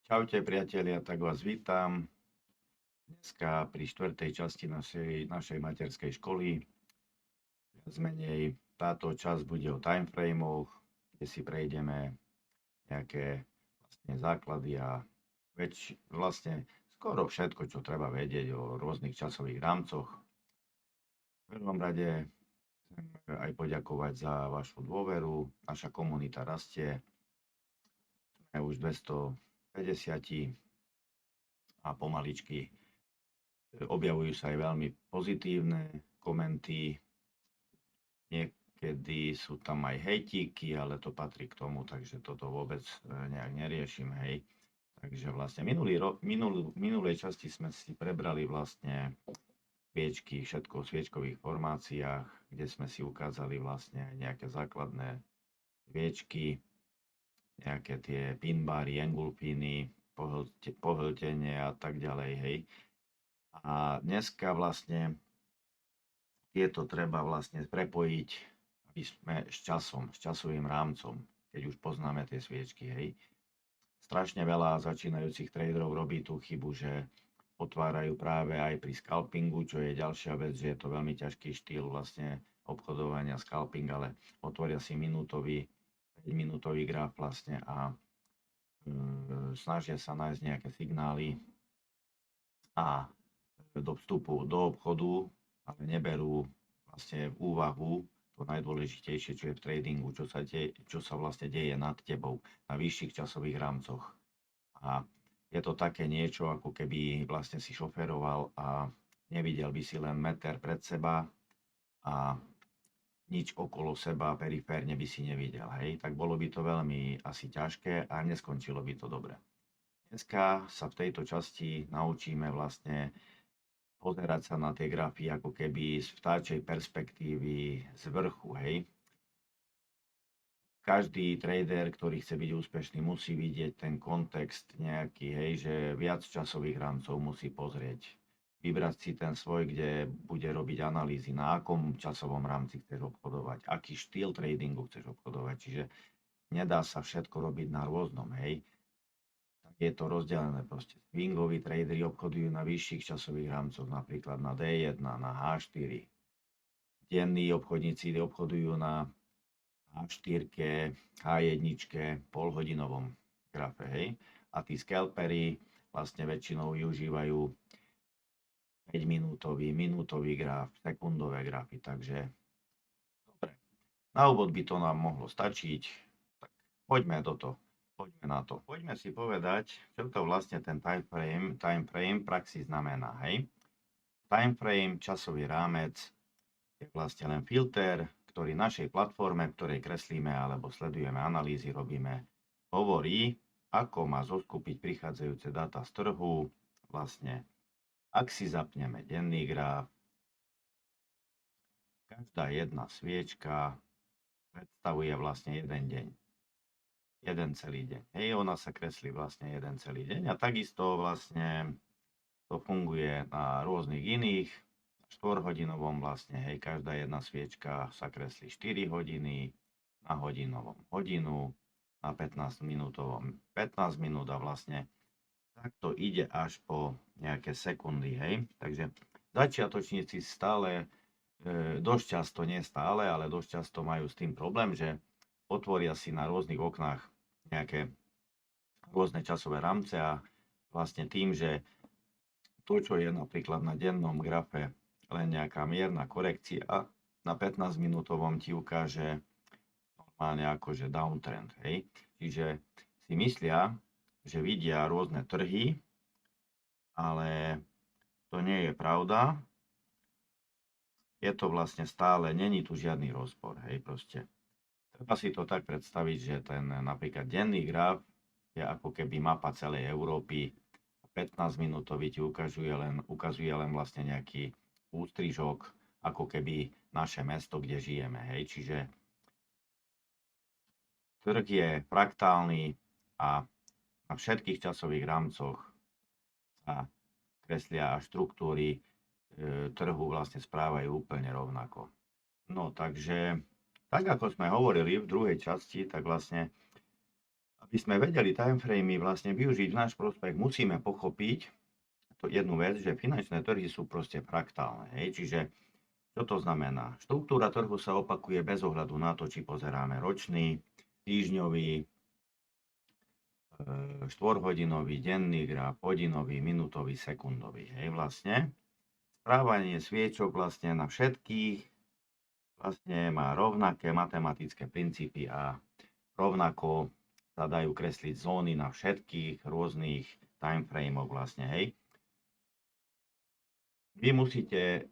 Čaute priatelia, tak vás vítam dneska pri štvrtej časti našej materskej školy. Viac menej táto časť bude o timeframoch, kde si prejdeme nejaké základy a vlastne skoro všetko, čo treba vedieť o rôznych časových rámcoch. V prvom rade chcem aj poďakovať za vašu dôveru. Naša komunita rastie. Sme už 250 a pomaličky objavujú sa aj veľmi pozitívne komenty. Niekedy sú tam aj hejtíky, ale to patrí k tomu, takže toto vôbec nejak neriešim, hej. Takže vlastne minulej časti sme si prebrali vlastne sviečky, všetko v sviečkových formáciách, kde sme si ukázali vlastne nejaké základné sviečky, nejaké tie pinbary, engulfíny, pohltenie a tak ďalej, hej. A dneska vlastne tieto treba vlastne prepojiť, aby sme s časovým rámcom, keď už poznáme tie sviečky, hej. Strašne veľa začínajúcich traderov robí tú chybu, že otvárajú práve aj pri scalpingu, čo je ďalšia vec, že je to veľmi ťažký štýl vlastne obchodovania scalping, ale otvoria si 5-minútový graf vlastne a snažia sa nájsť nejaké signály a do vstupu do obchodu, ale neberú vlastne v úvahu to najdôležitejšie, čo je v tradingu, čo sa vlastne deje nad tebou na vyšších časových rámcoch. A je to také niečo, ako keby vlastne si šoferoval a nevidel by si len meter pred seba a nič okolo seba periférne by si nevidel, hej, tak bolo by to veľmi asi ťažké a neskončilo by to dobre. Dneska sa v tejto časti naučíme vlastne pozerať sa na tie grafy ako keby z vtáčej perspektívy z vrchu, hej. Každý trader, ktorý chce byť úspešný, musí vidieť ten kontext nejaký, hej, že viac časových rámcov musí pozrieť. Vybrať si ten svoj, kde bude robiť analýzy, na akom časovom rámci chceš obchodovať, aký štýl tradingu chceš obchodovať, čiže nedá sa všetko robiť na rôznom, hej. Je to rozdelené proste. Swingoví tradery obchodujú na vyšších časových rámcoch, napríklad na D1, na H4. Denní obchodníci obchodujú na H4, H1, polhodinovom grafe, hej. A tí scalpery vlastne väčšinou využívajú 5-minútový, minútový graf, sekundové grafy, takže dobre. Na úvod by to nám mohlo stačiť, tak poďme do toho. Poďme na to. Poďme si povedať, čo to vlastne ten timeframe praxi znamená, hej. Timeframe, časový rámec, je vlastne len filter, ktorý našej platforme, ktorej kreslíme alebo sledujeme analýzy, robíme, hovorí, ako má zoskupiť prichádzajúce dáta z trhu. Vlastne, ak si zapneme denný graf, každá jedna sviečka predstavuje vlastne jeden deň. Jeden celý deň. Hej, ona sa kreslí vlastne jeden celý deň a takisto vlastne to funguje na rôznych iných 4-hodinovom vlastne, hej, každá jedna sviečka sa kreslí 4 hodiny, na hodinovom hodinu, na 15-minútovom 15 minút a vlastne takto ide až po nejaké sekundy, hej. Takže začiatočníci stále, dosť často, nie stále, ale dosť často majú s tým problém, že otvoria si na rôznych oknách nejaké rôzne časové rámce a vlastne tým, že to, čo je napríklad na dennom grafe len nejaká mierna korekcia, na 15-minútovom ti ukáže normálne akože downtrend, hej. Čiže si myslia, že vidia rôzne trhy, ale to nie je pravda. Je to vlastne stále, není tu žiadny rozpor, hej, proste. Treba si to tak predstaviť, že ten napríklad denný graf je ako keby mapa celej Európy. 15-minútový ti ukazuje len vlastne nejaký ústrižok, ako keby naše mesto, kde žijeme. Hej. Čiže trh je fraktálny a na všetkých časových rámcoch sa kreslia a štruktúry trhu vlastne správajú úplne rovnako. No takže, tak ako sme hovorili v druhej časti, tak vlastne Aby sme vedeli timeframey vlastne využiť v náš prospech, musíme pochopiť jednu vec, že finančné trhy sú proste fraktálne. Hej? Čiže čo to znamená? Štruktúra trhu sa opakuje bez ohľadu na to, či pozeráme ročný, týždňový, štvorhodinový, denný graf, hodinový, minútový, sekundový. Hej, vlastne správanie sviečok vlastne na všetkých vlastne má rovnaké matematické princípy a rovnako sa dajú kresliť zóny na všetkých rôznych timeframeoch vlastne, hej. Vy musíte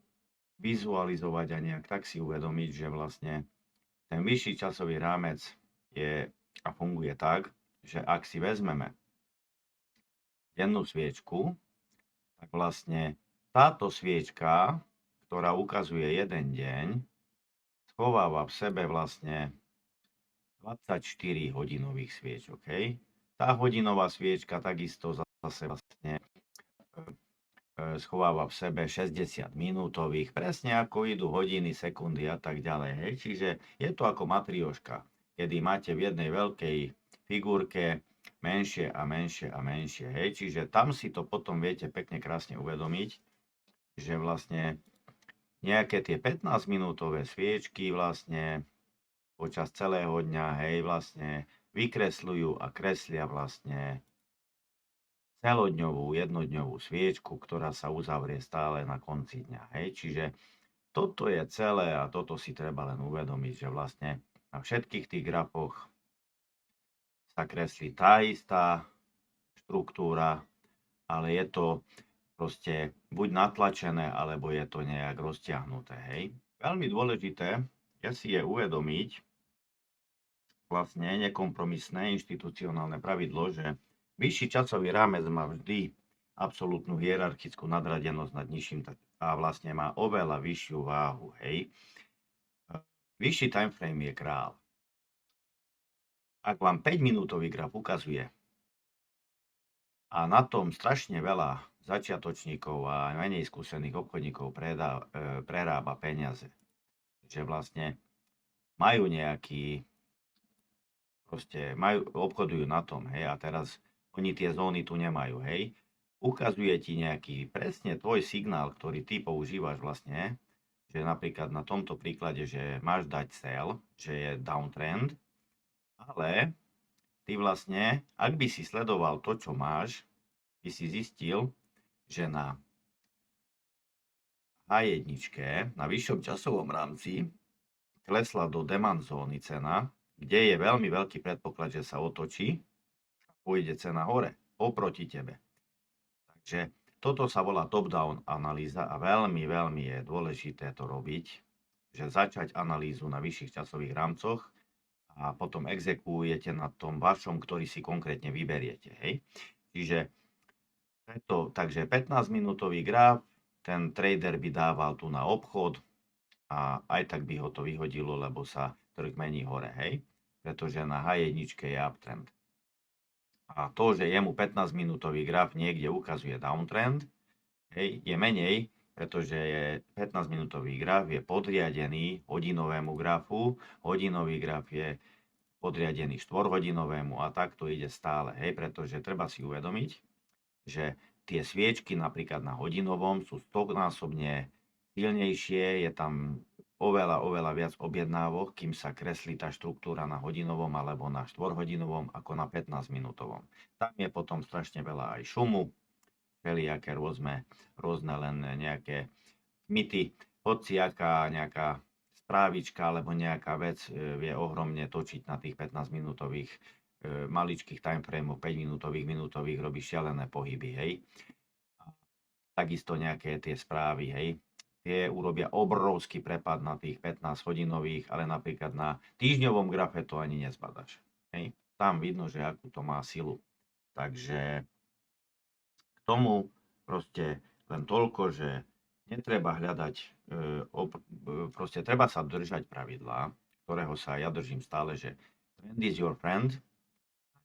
vizualizovať a nejak tak si uvedomiť, že vlastne ten vyšší časový rámec je a funguje tak, že ak si vezmeme dennú sviečku, tak vlastne táto sviečka, ktorá ukazuje jeden deň, schováva v sebe vlastne 24 hodinových sviečok. Okay? Tá hodinová sviečka takisto zase vlastne schováva v sebe 60 minútových, presne ako idú hodiny, sekundy a tak ďalej. Hej? Čiže je to ako matrioška, kedy máte v jednej veľkej figurke menšie a menšie a menšie. Hej? Čiže tam si to potom viete pekne krásne uvedomiť, že vlastne nejaké tie 15-minútové sviečky vlastne počas celého dňa, hej, vlastne vykresľujú a kreslia vlastne celodňovú, jednodňovú sviečku, ktorá sa uzavrie stále na konci dňa. Hej. Čiže toto je celé a toto si treba len uvedomiť, že vlastne na všetkých tých grafoch sa kreslí tá istá štruktúra, ale je to proste buď natlačené, alebo je to nejak roztiahnuté. Hej. Veľmi dôležité je uvedomiť vlastne nekompromisné inštitucionálne pravidlo, že vyšší časový rámec má vždy absolútnu hierarchickú nadradenosť nad nižším a vlastne má oveľa vyššiu váhu. Hej. Vyšší timeframe je král. Ak vám 5-minútový graf ukazuje a na tom strašne veľa začiatočníkov a menej skúsených obchodníkov prerába peniaze, že vlastne majú nejaký obchodujú na tom, hej, a teraz oni tie zóny tu nemajú, hej. Ukazuje ti nejaký presne tvoj signál, ktorý ty používaš vlastne, že napríklad na tomto príklade, že máš dať sell, že je downtrend, ale ty vlastne, ak by si sledoval to, čo máš, by si zistil, že na H1, na vyššom časovom rámci, klesla do demand zóny cena, kde je veľmi veľký predpoklad, že sa otočí a pôjde cena hore, oproti tebe. Takže toto sa volá top-down analýza a veľmi, veľmi je dôležité to robiť, že začať analýzu na vyšších časových rámcoch a potom exekujete na tom vašom, ktorý si konkrétne vyberiete. Hej? Čiže takže 15-minútový graf, ten trader by dával tu na obchod a aj tak by ho to vyhodilo, lebo sa trh mení hore, hej? Pretože na H1 je uptrend. A to, že jemu 15-minútový graf niekde ukazuje downtrend, hej, je menej, pretože 15-minútový graf je podriadený hodinovému grafu, hodinový graf je podriadený štvorhodinovému a tak to ide stále, hej, pretože treba si uvedomiť, že tie sviečky napríklad na hodinovom sú 100-násobne silnejšie, je tam oveľa viac objednávok, kým sa kreslí tá štruktúra na hodinovom alebo na štvorhodinovom ako na 15-minútovom. Tam je potom strašne veľa aj šumu, všelijaké rôzne len nejaké myty, hociaká nejaká správička alebo nejaká vec vie ohromne točiť na tých 15-minútových maličkých timeframeov, 5-minútových, minútových, robí šialené pohyby, hej. Takisto nejaké tie správy, hej. Tie urobia obrovský prepad na tých 15-hodinových, ale napríklad na týždňovom grafe to ani nezbadaš. Hej. Tam vidno, že akú to má silu. Takže k tomu proste len toľko, že netreba hľadať, proste treba sa držať pravidlá, ktorého sa ja držím stále, že trend is your friend,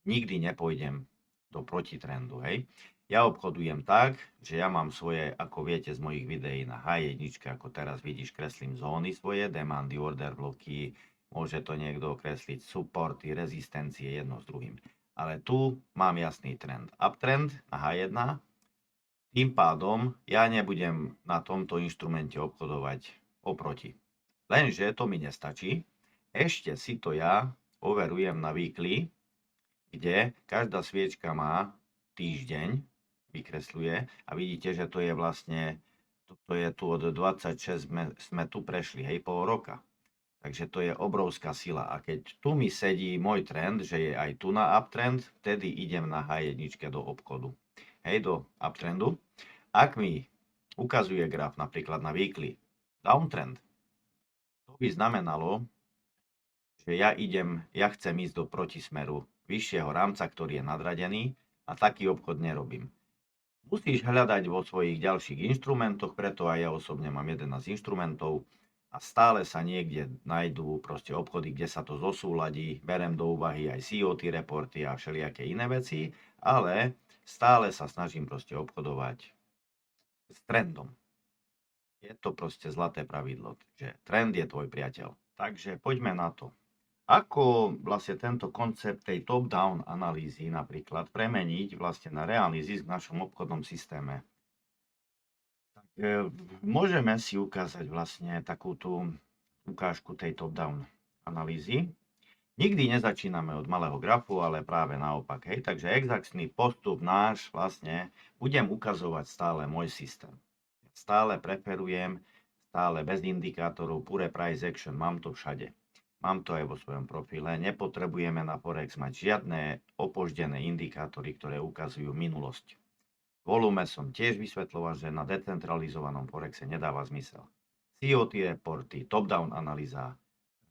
nikdy nepôjdem do protitrendu, hej. Ja obchodujem tak, že ja mám svoje, ako viete z mojich videí na H1, ako teraz vidíš, kreslím zóny svoje, demandy, order bloky, môže to niekto kresliť, supporty, rezistencie, jedno s druhým. Ale tu mám jasný trend. Uptrend na H1, tým pádom ja nebudem na tomto inštrumente obchodovať oproti. Lenže to mi nestačí. Ešte si to ja overujem na weekly, kde každá sviečka má týždeň, vykresľuje a vidíte, že to je vlastne, toto je tu od 26, sme tu prešli, hej, pol roka. Takže to je obrovská sila. A keď tu mi sedí môj trend, že je aj tu na uptrend, vtedy idem na H1 do obchodu. Hej, do uptrendu. Ak mi ukazuje graf napríklad na weekly downtrend, to by znamenalo, že ja chcem ísť do protismeru vyššieho rámca, ktorý je nadradený a taký obchod nerobím. Musíš hľadať vo svojich ďalších inštrumentoch, preto aj ja osobne mám 11 inštrumentov a stále sa niekde nájdú proste obchody, kde sa to zosúladí, berem do úvahy aj COT reporty a všelijaké iné veci, ale stále sa snažím proste obchodovať s trendom. Je to proste zlaté pravidlo, že trend je tvoj priateľ. Takže poďme na to. Ako vlastne tento koncept tej top-down analýzy napríklad premeniť vlastne na reálny zisk v našom obchodnom systéme? Tak, môžeme si ukázať vlastne takú tú ukážku tej top-down analýzy. Nikdy nezačíname od malého grafu, ale práve naopak. Hej? Takže exaktný postup náš vlastne budem ukazovať stále môj systém. Stále preferujem, stále bez indikátorov, pure price action, mám to všade. Mám to aj vo svojom profile. Nepotrebujeme na Forex mať žiadne opoždené indikátory, ktoré ukazujú minulosť. Volume som tiež vysvetľoval, že na decentralizovanom Forexe nedáva zmysel. COT reporty, top-down analýza,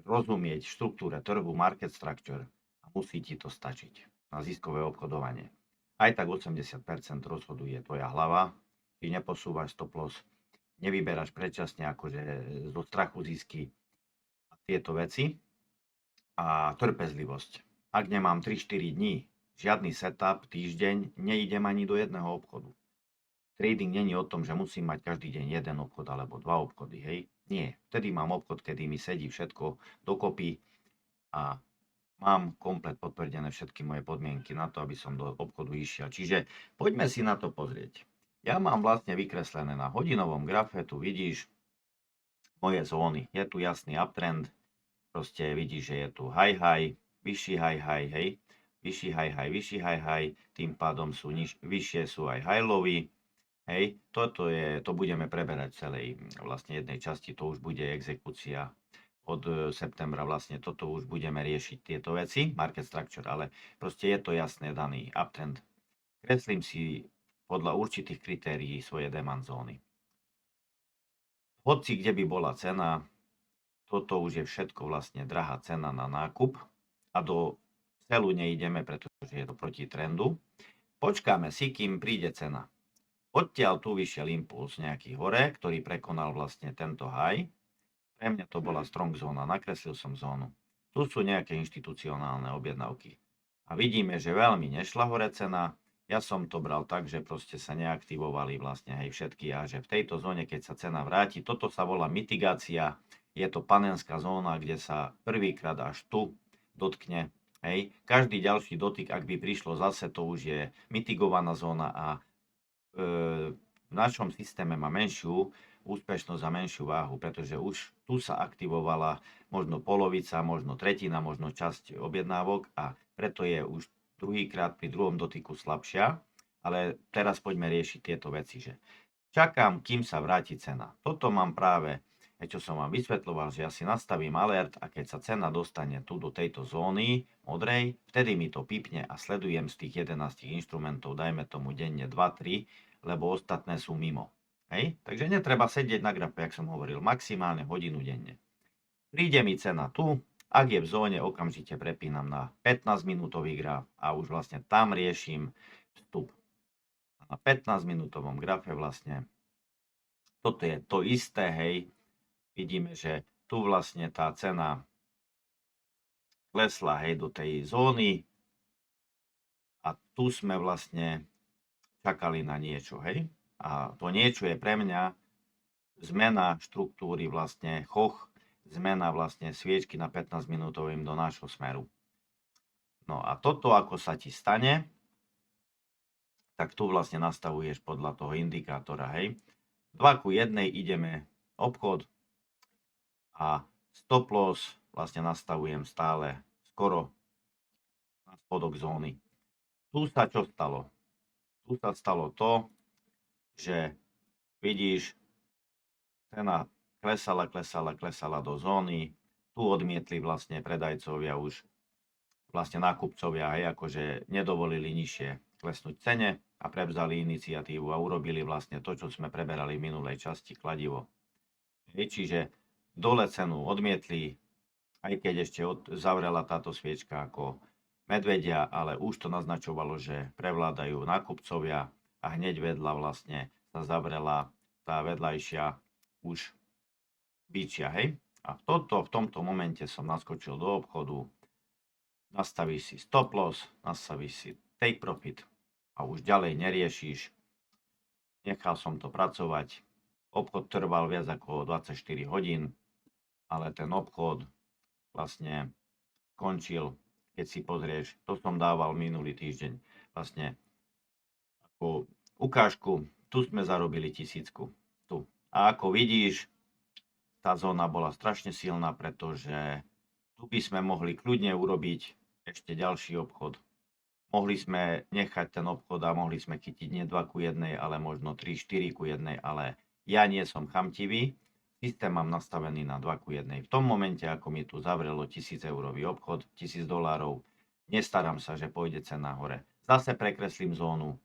rozumieť štruktúre trhu, market structure a musí ti to stačiť na ziskové obchodovanie. Aj tak 80% rozhoduje tvoja hlava, ty neposúvaš stop loss, nevyberáš predčasne akože zo strachu zisky a tieto veci a trpezlivosť. Ak nemám 3-4 dní, žiadny setup, týždeň, neidem ani do jedného obchodu. Trading není o tom, že musím mať každý deň jeden obchod alebo dva obchody, hej? Nie. Vtedy mám obchod, kedy mi sedí všetko dokopy a mám komplet potvrdené všetky moje podmienky na to, aby som do obchodu išiel. Čiže poďme si na to pozrieť. Ja mám vlastne vykreslené na hodinovom grafe, tu vidíš moje zóny. Je tu jasný uptrend, proste vidíš, že je tu high, vyšší high, hej? Vyšší high, tým pádom sú vyššie sú aj high-lowy. Hej, to budeme preberať v celej vlastne jednej časti, to už bude exekúcia od septembra, vlastne toto už budeme riešiť tieto veci, market structure, ale proste je to jasné daný uptrend. Kreslím si podľa určitých kritérií svoje demand zóny. Hoci kde by bola cena, toto už je všetko vlastne drahá cena na nákup a do celu neideme, pretože je to proti trendu. Počkáme si, kým príde cena. Odtiaľ tu vyšiel impuls nejaký hore, ktorý prekonal vlastne tento high. Pre mňa to bola strong zóna, nakreslil som zónu. Tu sú nejaké inštitucionálne objednávky. A vidíme, že veľmi nešla hore cena. Ja som to bral tak, že proste sa neaktivovali vlastne všetky a že v tejto zóne, keď sa cena vráti, toto sa volá mitigácia. Je to panenská zóna, kde sa prvýkrát až tu dotkne. Hej. Každý ďalší dotyk, ak by prišlo zase, to už je mitigovaná zóna a v našom systéme má menšiu úspešnosť a menšiu váhu, pretože už tu sa aktivovala možno polovica, možno tretina, možno časť objednávok a preto je už druhýkrát pri druhom dotyku slabšia. Ale teraz poďme riešiť tieto veci, že čakám, kým sa vráti cena. Toto mám práve, čo som vám vysvetľoval, že ja si nastavím alert a keď sa cena dostane tu do tejto zóny modrej, vtedy mi to pipne a sledujem z tých 11 inštrumentov, dajme tomu denne 2-3, lebo ostatné sú mimo. Hej? Takže netreba sedieť na grafe, jak som hovoril, maximálne hodinu denne. Príde mi cena tu, ak je v zóne, okamžite prepínam na 15-minútový graf a už vlastne tam riešim vstup. Na 15-minútovom grafe vlastne toto je to isté, hej. Vidíme, že tu vlastne tá cena klesla, hej, do tej zóny a tu sme vlastne čakali na niečo, hej. A to niečo je pre mňa zmena štruktúry vlastne zmena vlastne sviečky na 15-minútovým do nášho smeru. No a toto, ako sa ti stane, tak tu vlastne nastavuješ podľa toho indikátora, hej. 2:1 ideme obchod a stop loss vlastne nastavujem stále skoro na spodok zóny. Tu sa čo stalo? Tu sa stalo to, že vidíš, cena klesala do zóny, tu odmietli vlastne predajcovia už, vlastne nákupcovia, hej, akože nedovolili nižšie klesnúť cene a prevzali iniciatívu a urobili vlastne to, čo sme preberali v minulej časti, kladivo. Hej, čiže dole cenu odmietli, aj keď ešte zavrela táto sviečka ako medvedia, ale už to naznačovalo, že prevládajú nákupcovia a hneď vedľa vlastne sa zavrela tá vedľajšia už bičia, hej. A v tomto momente som naskočil do obchodu, nastavíš si stop loss, nastavíš si take profit a už ďalej neriešiš. Nechal som to pracovať. Obchod trval viac ako 24 hodín, ale ten obchod vlastne končil, keď si pozrieš, to som dával minulý týždeň, vlastne ako ukážku, tu sme zarobili 1000. Tu. A ako vidíš, tá zóna bola strašne silná, pretože tu by sme mohli kľudne urobiť ešte ďalší obchod. Mohli sme nechať ten obchod a mohli sme chytiť nie 2:1, ale možno 3-4:1, ale ja nie som chamtivý. Systém mám nastavený na 2:1. V tom momente, ako mi tu zavrelo 1000 eurový obchod, $1000, nestaram sa, že pôjde cena hore. Zase prekreslím zónu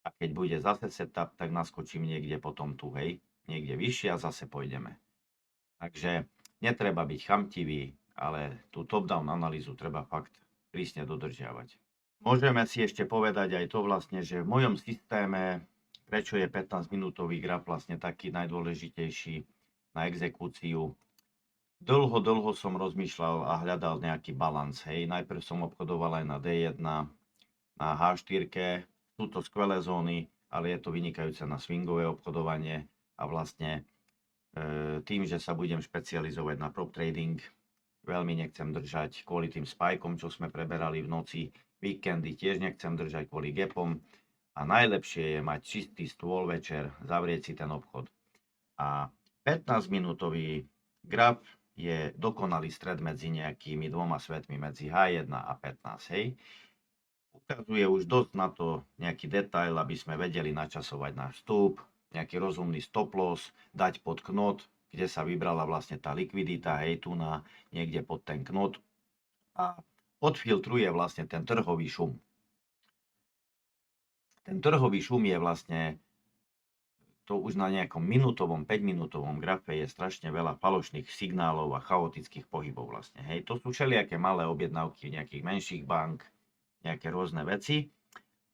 a keď bude zase setup, tak naskočím niekde potom tu, hej, niekde vyššie a zase pôjdeme. Takže netreba byť chamtivý, ale tú top-down analýzu treba fakt prísne dodržiavať. Môžeme si ešte povedať aj to vlastne, že v mojom systéme, prečo je 15-minútový graf vlastne taký najdôležitejší na exekúciu. Dlho som rozmýšľal a hľadal nejaký balans, hej. Najprv som obchodoval aj na D1, na H4, sú to skvelé zóny, ale je to vynikajúce na swingové obchodovanie a vlastne tým, že sa budem špecializovať na prop trading, veľmi nechcem držať kvôli tým spajkom, čo sme preberali v noci, víkendy tiež nechcem držať kvôli gapom a najlepšie je mať čistý stôl večer, zavrieť si ten obchod. A 15-minútový graf je dokonalý stred medzi nejakými dvoma svetmi, medzi H1 a 15, hej. Ukazuje už dosť na to nejaký detail, aby sme vedeli načasovať náš vstup, nejaký rozumný stop loss, dať pod knot, kde sa vybrala vlastne tá likvidita, hej, tu na niekde pod ten knot a odfiltruje vlastne ten trhový šum. Ten trhový šum je vlastne, to už na nejakom minútovom, 5-minútovom grafe je strašne veľa falošných signálov a chaotických pohybov vlastne, hej. To sú všelijaké malé objednávky nejakých menších bank, nejaké rôzne veci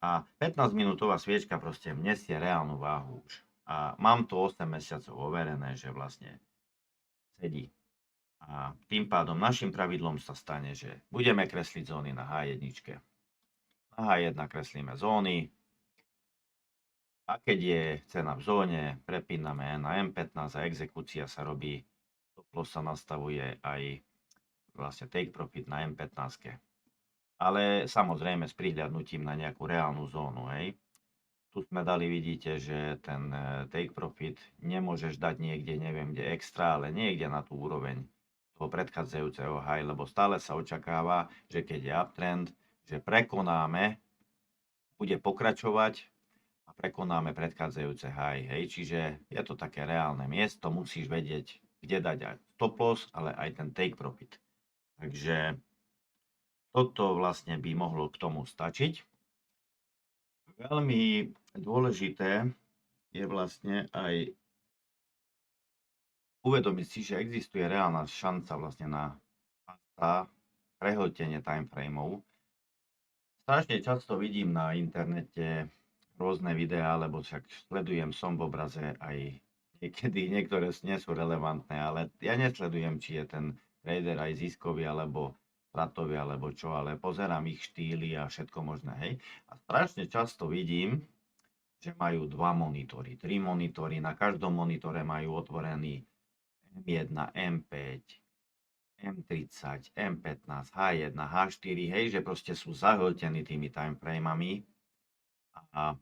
a 15-minútová sviečka proste nesie reálnu váhu už. A mám to 8 mesiacov overené, že vlastne sedí. A tým pádom našim pravidlom sa stane, že budeme kresliť zóny na H1. Na H1 kreslíme zóny a keď je cena v zóne, prepíname na M15 a exekúcia sa robí, stop loss sa nastavuje aj vlastne take profit na M15. Ale samozrejme s prihľadnutím na nejakú reálnu zónu, hej. Tu sme dali, vidíte, že ten take profit nemôžeš dať niekde, neviem kde extra, ale niekde na tú úroveň toho predchádzajúceho high, lebo stále sa očakáva, že keď je uptrend, že prekonáme, bude pokračovať a prekonáme predchádzajúce high, hej, čiže je to také reálne miesto, musíš vedieť, kde dať aj stop loss, ale aj ten take profit. Takže toto vlastne by mohlo k tomu stačiť. Veľmi dôležité je vlastne aj uvedomiť si, že existuje reálna šanca vlastne na prehltenie timeframeov. Strašne často vidím na internete rôzne videá, lebo však sledujem som v obraze aj niekedy, niektoré nie sú relevantné, ale ja nesledujem, či je ten trader aj ziskový alebo stratový alebo čo, ale pozerám ich štýly a všetko možné, hej. A strašne často vidím, že majú 2 monitory, 3 monitory, na každom monitore majú otvorený M1, M5, M30, M15, H1, H4, hej, že proste sú zahltení tými timeframami a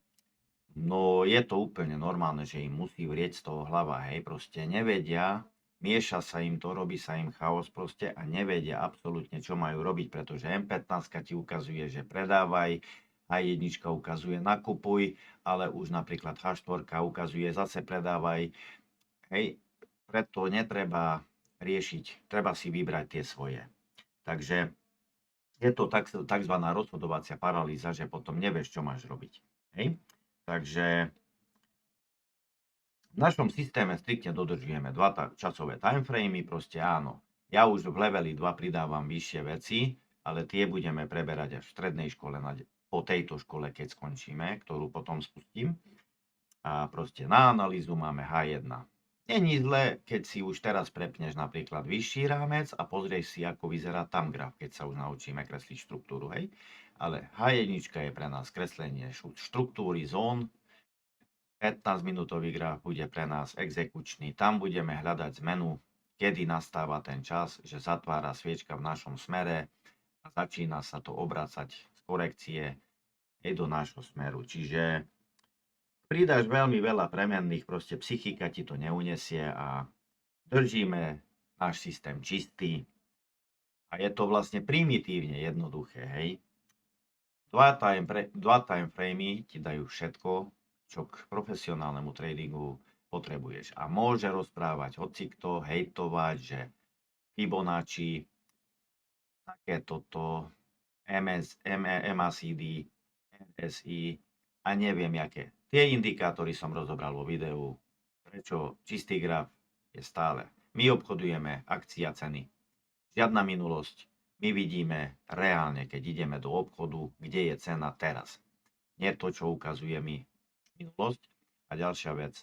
no je to úplne normálne, že im musí vrieť z toho hlava, hej, proste nevedia, mieša sa im to, robí sa im chaos proste a nevedia absolútne, čo majú robiť, pretože M15 ti ukazuje, že predávaj, H1 ukazuje nakupuj, ale už napríklad H4 ukazuje zase predávaj, hej, preto netreba riešiť, treba si vybrať tie svoje. Takže je to tzv. Rozhodovacia paralýza, že potom nevieš, čo máš robiť. Hej? Takže v našom systéme striktne dodržujeme 2 časové timeframey, proste áno. Ja už v leveli 2 pridávam vyššie veci, ale tie budeme preberať až v strednej škole, po tejto škole, keď skončíme, ktorú potom spustím. A proste na analýzu máme H1. Není zle, keď si už teraz prepneš napríklad vyšší rámec a pozrieš si, ako vyzerá tam graf, keď sa už naučíme kresliť štruktúru, hej. Ale H1 je pre nás kreslenie štruktúry zón, 15-minútový graf bude pre nás exekučný. Tam budeme hľadať zmenu, kedy nastáva ten čas, že zatvára sviečka v našom smere a začína sa to obracať z korekcie do nášho smeru. Čiže pridáš veľmi veľa premenných, proste psychika ti to neunesie a držíme náš systém čistý. A je to vlastne primitívne jednoduché, hej. 2 timeframey ti dajú všetko, čo k profesionálnemu tradingu potrebuješ. A môže rozprávať hocikto, hejtovať, že Fibonacci, také toto, MACD, RSI a neviem jaké. Tie indikátory som rozobral vo videu, prečo čistý graf je stále. My obchodujeme akcia ceny. Žiadna minulosť. My vidíme reálne, keď ideme do obchodu, kde je cena teraz. Nie to, čo ukazuje mi minulosť. A ďalšia vec,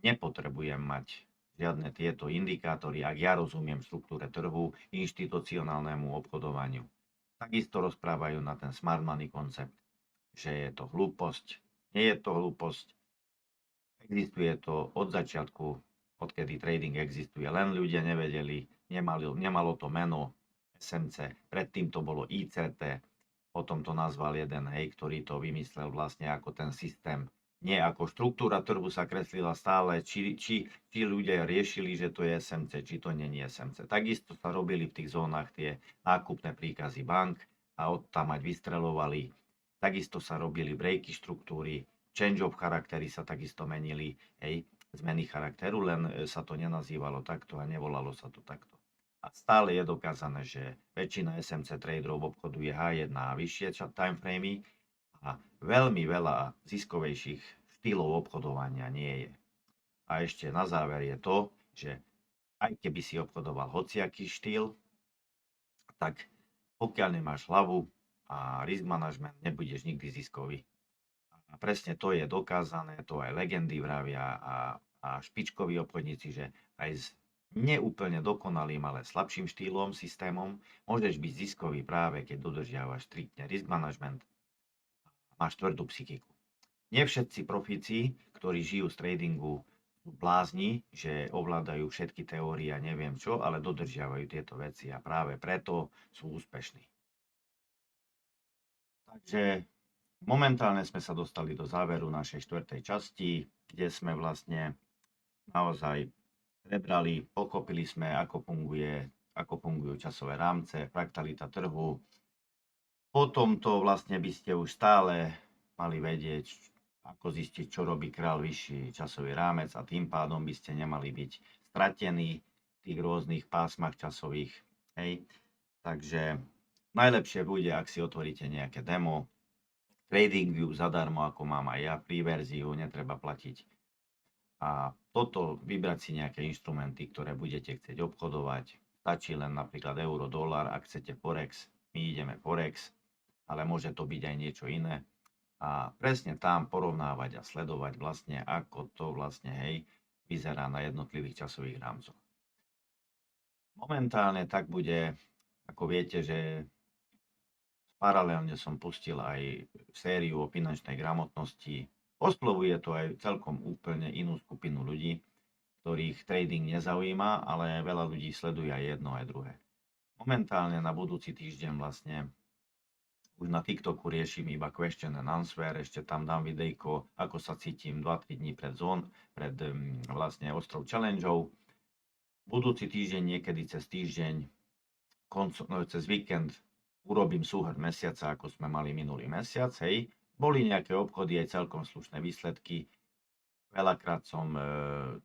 nepotrebujem mať žiadne tieto indikátory, ak ja rozumiem štruktúre trhu, inštitucionálnemu obchodovaniu. Takisto rozprávajú na ten smart money koncept, že je to hlúposť. Nie je to hlúposť. Existuje to od začiatku, odkedy trading existuje. Len ľudia nevedeli, nemalo to meno SMC, predtým to bolo ICT, potom to nazval jeden, hej, ktorý to vymyslel vlastne ako ten systém. Nie ako štruktúra trhu sa kreslila stále, či ľudia riešili, že to je SMC, či to nie je SMC. Takisto sa robili v tých zónach tie nákupné príkazy bank a odtamať vystreľovali. Takisto sa robili breaky štruktúry, change of charaktery sa takisto menili, hej, zmeny charakteru, len sa to nenazývalo takto a nevolalo sa to takto. A stále je dokázané, že väčšina SMC traderov obchoduje H1 a vyššie timeframey a veľmi veľa ziskovejších štýlov obchodovania nie je. A ešte na záver je to, že aj keby si obchodoval hociaký štýl, tak pokiaľ nemáš hlavu a risk management, nebudeš nikdy ziskový. A presne to je dokázané, to aj legendy vravia a špičkoví obchodníci, že aj s neúplne dokonalým, ale slabším štýlom, systémom, môžeš byť ziskový práve keď dodržiavaš striktne risk management a máš tvrdú psychiku. Nie všetci profíci, ktorí žijú z tradingu, sú blázni, že ovládajú všetky teórie a neviem čo, ale dodržiavajú tieto veci a práve preto sú úspešní. Takže momentálne sme sa dostali do záveru našej 4. časti, kde sme vlastne naozaj prebrali, pochopili sme, ako fungujú časové rámce, fraktalita trhu. Potom to vlastne by ste už stále mali vedieť, ako zistiť, čo robí kráľ vyšší časový rámec a tým pádom by ste nemali byť stratení v tých rôznych pásmach časových. Hej. Takže najlepšie bude, ak si otvoríte nejaké demo, TradingView zadarmo, ako mám aj ja, free verziu, netreba platiť. A toto vybrať si nejaké inštrumenty, ktoré budete chcieť obchodovať. Stačí len napríklad euro, dolár, ak chcete forex, my ideme forex, ale môže to byť aj niečo iné. A presne tam porovnávať a sledovať vlastne, ako to vlastne, hej, vyzerá na jednotlivých časových rámcoch. Momentálne tak bude, ako viete, že paralelne som pustil aj sériu o finančnej gramotnosti. Oslovuje to aj celkom úplne inú skupinu ľudí, ktorých trading nezaujíma, ale veľa ľudí sleduje aj jedno, aj druhé. Momentálne na budúci týždeň vlastne už na TikToku riešim iba question and answer, ešte tam dám videjko, ako sa cítim 2-3 dní pred vlastne ostrov challengeov. Budúci týždeň, niekedy cez týždeň, cez víkend urobím súhrn mesiaca, ako sme mali minulý mesiac, hej. Boli nejaké obchody, aj celkom slušné výsledky. Veľakrát som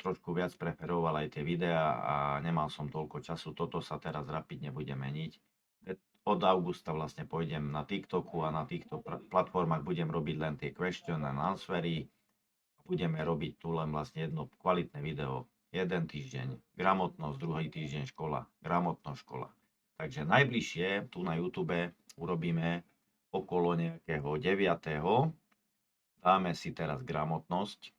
trošku viac preferoval aj tie videá a nemal som toľko času. Toto sa teraz rapidne bude meniť. Od augusta vlastne pôjdem na TikToku a na týchto platformách budem robiť len tie question and answery. Budeme robiť tu len vlastne jedno kvalitné video. Jeden týždeň gramotnosť, druhý týždeň škola, gramotnosť škola. Takže najbližšie tu na YouTube urobíme okolo nejakého 9. Dáme si teraz gramotnosť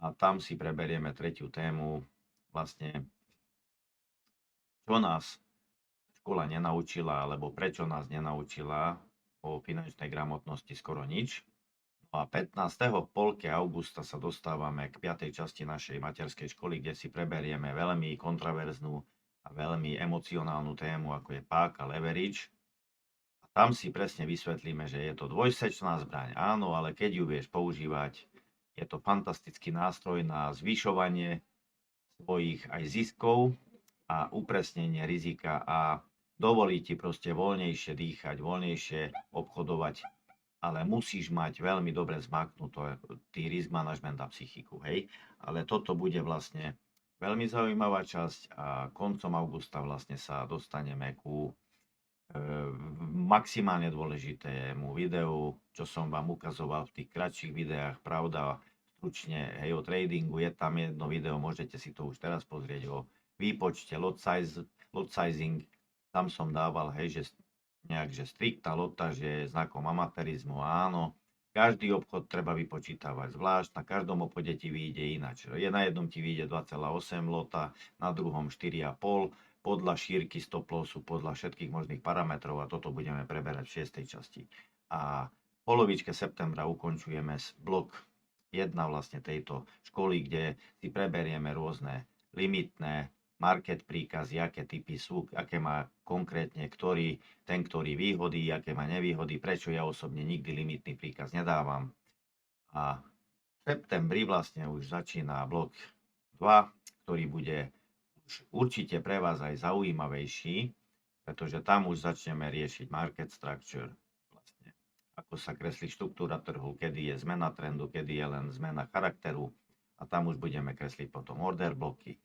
a tam si preberieme tretiu tému, vlastne čo nás škola nenaučila, alebo prečo nás nenaučila o finančnej gramotnosti skoro nič. No a 15. v polke augusta sa dostávame k 5. časti našej materskej školy, kde si preberieme veľmi kontraverznú a veľmi emocionálnu tému, ako je páka leverage. A tam si presne vysvetlíme, že je to dvojsečná zbraň. Áno, ale keď ju vieš používať, je to fantastický nástroj na zvyšovanie svojich aj ziskov a upresnenie rizika a dovolí ti proste voľnejšie dýchať, voľnejšie obchodovať, ale musíš mať veľmi dobre zmaknutý risk management a psychiku, hej. Ale toto bude vlastne veľmi zaujímavá časť a koncom augusta vlastne sa dostaneme ku maximálne dôležitému videu, čo som vám ukazoval v tých kratších videách, pravda, stručne, hej, o tradingu, je tam jedno video, môžete si to už teraz pozrieť o výpočte lot sizing, tam som dával, hej, že striktná lota, že je znakom amatérizmu, áno, každý obchod treba vypočítavať zvlášť, na každom obchode ti vyjde ináč. Na jednom ti vyjde 2,8 lota, na druhom 4,5, podľa šírky stop lossu, podľa všetkých možných parametrov a toto budeme preberať v 6. časti. A v polovičke septembra ukončujeme blok 1 vlastne tejto školy, kde si preberieme rôzne limitné market príkazy, aké typy sú, aké má konkrétne ten, ktorý výhody, aké má nevýhody, prečo ja osobne nikdy limitný príkaz nedávam. A v septembri vlastne už začína blok 2, ktorý bude už určite pre vás aj zaujímavejší, pretože tam už začneme riešiť market structure, vlastne ako sa kreslí štruktúra trhu, kedy je zmena trendu, kedy je len zmena charakteru a tam už budeme kresliť potom order bloky,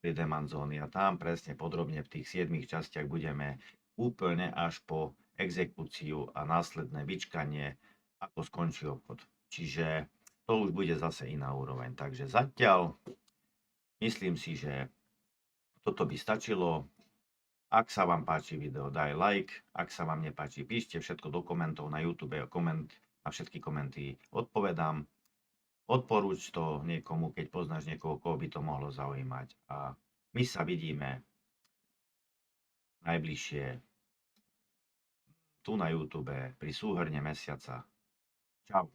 demand zóny a tam presne podrobne v tých 7 častiach budeme úplne až po exekúciu a následné vyčkanie, ako skončí obchod. Čiže to už bude zase iná úroveň. Takže zatiaľ myslím si, že toto by stačilo. Ak sa vám páči video, daj like. Ak sa vám nepáči, píšte všetko do komentov na YouTube. Na všetky komenty odpovedám. Odporúč to niekomu, keď poznáš niekoho, koho by to mohlo zaujímať. A my sa vidíme najbližšie tu na YouTube pri súhrne mesiaca. Čau.